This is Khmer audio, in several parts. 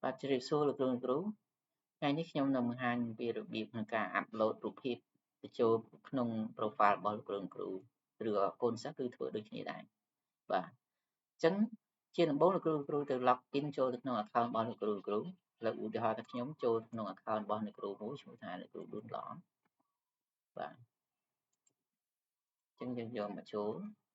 បាទជ្រាបសួរលោកគ្រូថ្ងៃនេះខ្ញុំនឹងបង្ហាញពីរបៀបក្នុងការអាប់ឡូតរូបភាពទៅចូលក្នុង profile របស់លោកគ្រូឬក៏កូនសិស្សគឺធ្វើដូចគ្នាដែរបាទអញ្ចឹងជាដំបូងលោកគ្រូទៅ log in ចូលទៅក្នុង account របស់លោកគ្រូលើកឧទាហរណ៍ថាខ្ញុំចូលក្នុង account របស់លោកគ្រូមួយឈ្មោះថាលោកគ្រូឌុនឡងបាទអញ្ចឹងយើងយកមកចូល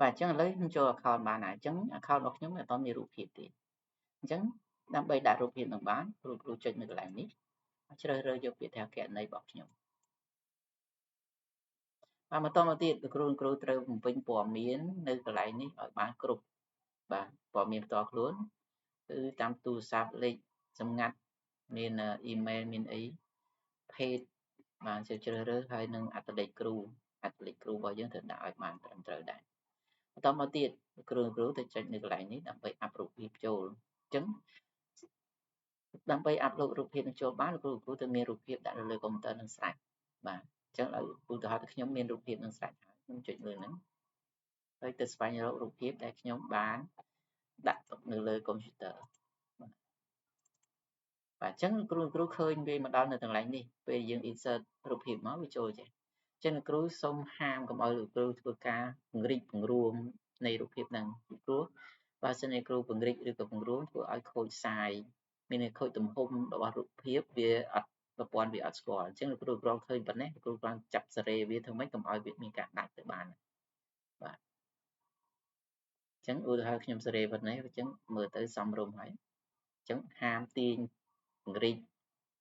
បាទអញ្ចឹងឥឡូវខ្ញុំចូល account បានហើយអញ្ចឹង account របស់ខ្ញុំអត់មានរូបភាពទេអញ្ចឹងដើម្បីដាក់រូបភាពនឹងបានគ្រូចុចនៅកន្លែងនេះជ្រើសរើសយកពាក្យថាគណនីរបស់ខ្ញុំបាទបន្តមកទៀតលោកគ្រូត្រូវបំពេញព័ត៌មាននៅកន្លែងនេះឲ្យបានគ្រប់បាទព័ត៌មានផ្ទាល់ខ្លួនគឺតាមទូរស័ព្ទលេខសម្ងាត់មានអ៊ីមែលមានអី page បានជ្រើសរើសហើយនឹងអត្តលេខគ្រូរបស់យើងត្រូវដាក់ឲ្យបានត្រឹមត្រូវដែរបន្តមកទៀតគ្រូទៅចុចនៅកន្លែងនេះដើម្បីអាប់រូបភាពចូលអញ្ចឹងដើម្បីអាប់ឡូតរូបភាពនឹងចូលបានលោកគ្រូត្រូវមានរូបភាពដាក់នៅលើកុំព្យូទ័រនឹងស្រេចបាទអញ្ចឹងឲ្យឧទាហរណ៍ថាខ្ញុំមានរូបភាពនឹងស្រេចហើយខ្ញុំចុចលើហ្នឹងហើយទៅស្វែងរករូបភាពដែលខ្ញុំបានដាក់ទុកនៅលើកុំព្យូទ័របាទអញ្ចឹងគ្រូឃើញវាមកដល់នៅកន្លែងនេះពេលយើង insert រូបភាពមកវាចូលចេះអញ្ចឹងគ្រូសូមហាមកុំឲ្យលោកគ្រូធ្វើការពង្រីកពង្រួមនៃរូបភាពហ្នឹងពីព្រោះបើសិនជាគ្រូពង្រីកឬក៏ពង្រួមធ្វើឲ្យខូចសាយមានខូចទំហំរបស់រូបភាពវាអត់ប្រព័ន្ធវាអត់ស្គាល់អញ្ចឹងលោកគ្រូគ្រាន់ឃើញប៉ុណ្ណេះលោកគ្រូគ្រាន់ចាប់សេរីវាធ្វើម៉េចកុំឲ្យវាមានការដាច់ទៅបានបាទអញ្ចឹងឧទាហរណ៍ខ្ញុំសេរីប៉ុណ្ណេះអញ្ចឹងមើលទៅសមរម្យហើយអញ្ចឹងហាមទាញពង្រីក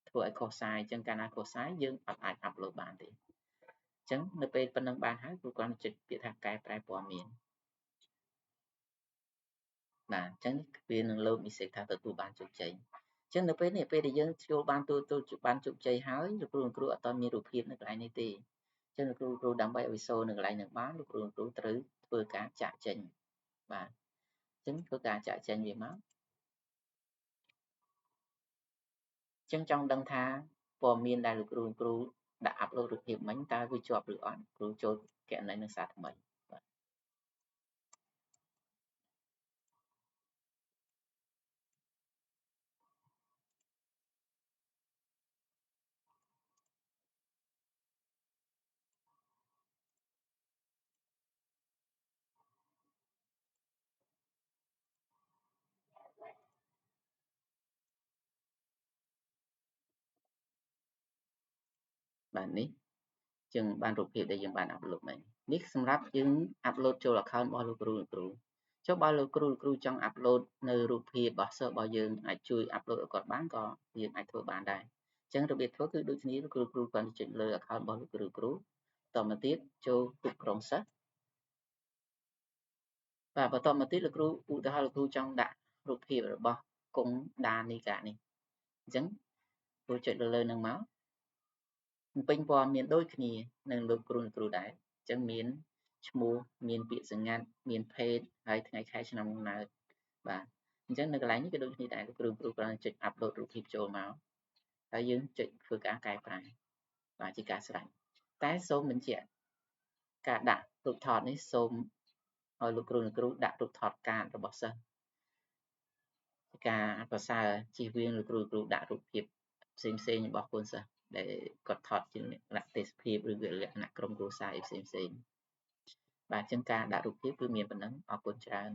ធ្វើឲ្យខុសសាយអញ្ចឹងកាលណាខុសសាយយើងអត់អាចអាប់ឡូតបានទេអញ្ចឹងនៅពេលប៉ុណ្ណឹងបានហើយគ្រូគ្រាន់ចុចពាក្យថាកែប្រែព័ត៌មានបាទអញ្ចឹងវានឹងលោកនិស្សិតថាទទួលបានជោគជ័យអញ្ចឹងនៅពេលនេះពេលដែលយើងចូលបានបានជោគជ័យហើយលោកគ្រូអត់តមានរូបភាពនៅកន្លែងនេះទេអញ្ចឹងលោកគ្រូដើម្បីឲ្យវាសូនៅកន្លែងនឹងបានលោកគ្រូត្រូវធ្វើការចាក់ចេញបាទអញ្ចឹងធ្វើការចាក់ចេញវាមកអញ្ចឹងចង់ដឹងថាព័ត៌មានដែលលោកគ្រូដាក់អាប់ឡូតរូបភាពមិញតើវាជាប់ឬអត់គ្រូចូលគណនីនឹងសារថ្មីបាទនេះយើងបានរូបភាពដែលយើងបានអាប់ឡូតមិញនេះសម្រាប់យើងអាប់ឡូតចូល account របស់លោកគ្រូចុះបើលោកគ្រូចង់អាប់ឡូតនៅរូបភាពរបស់សិស្សរបស់យើងអាចជួយអាប់ឡូតឲ្យគាត់បានក៏យើងអាចធ្វើបានដែរអញ្ចឹងរបៀបធ្វើគឺដូចគ្នាលោកគ្រូគាត់ចុចលើ account របស់លោកគ្រូតមកទៀតចូលគ្រប់គ្រងសិស្សបាទបន្តមកទៀតលោកគ្រូឧទាហរណ៍លោកគ្រូចង់ដាក់រូបភាពរបស់កុងដានីកានេះអញ្ចឹងគ្រូចុចលើនឹងមកបំពេញព័ត៌មានដូចគ្នានឹងលោកគ្រូដែរអញ្ចឹងមានឈ្មោះមានពាក្យសម្ងាត់មានភេទហើយថ្ងៃខែឆ្នាំកំណើតបាទអញ្ចឹងនៅកន្លែងនេះក៏ដូចគ្នាដែរលោកគ្រូគ្រាន់ចុចអាប់ឡូតរូបភាពចូលមកហើយយើងចុចធ្វើការកែប្រែបាទជាការស្រេចតែសូមបញ្ជាក់ការដាក់រូបថតនេះសូមឲ្យលោកគ្រូដាក់រូបថតកាតរបស់សិស្សការប្រសើរជៀសវាងលោកគ្រូដាក់រូបភាពផ្សេងរបស់កូនសិស្សដែលគាត់ថតជាលក្ខណៈទេសភាពឬលក្ខណៈក្រុមគ្រួសារផ្សេងបាទអញ្ចឹងការដាក់រូបភាពគឺមានប៉ុណ្ណឹងអរគុណច្រើន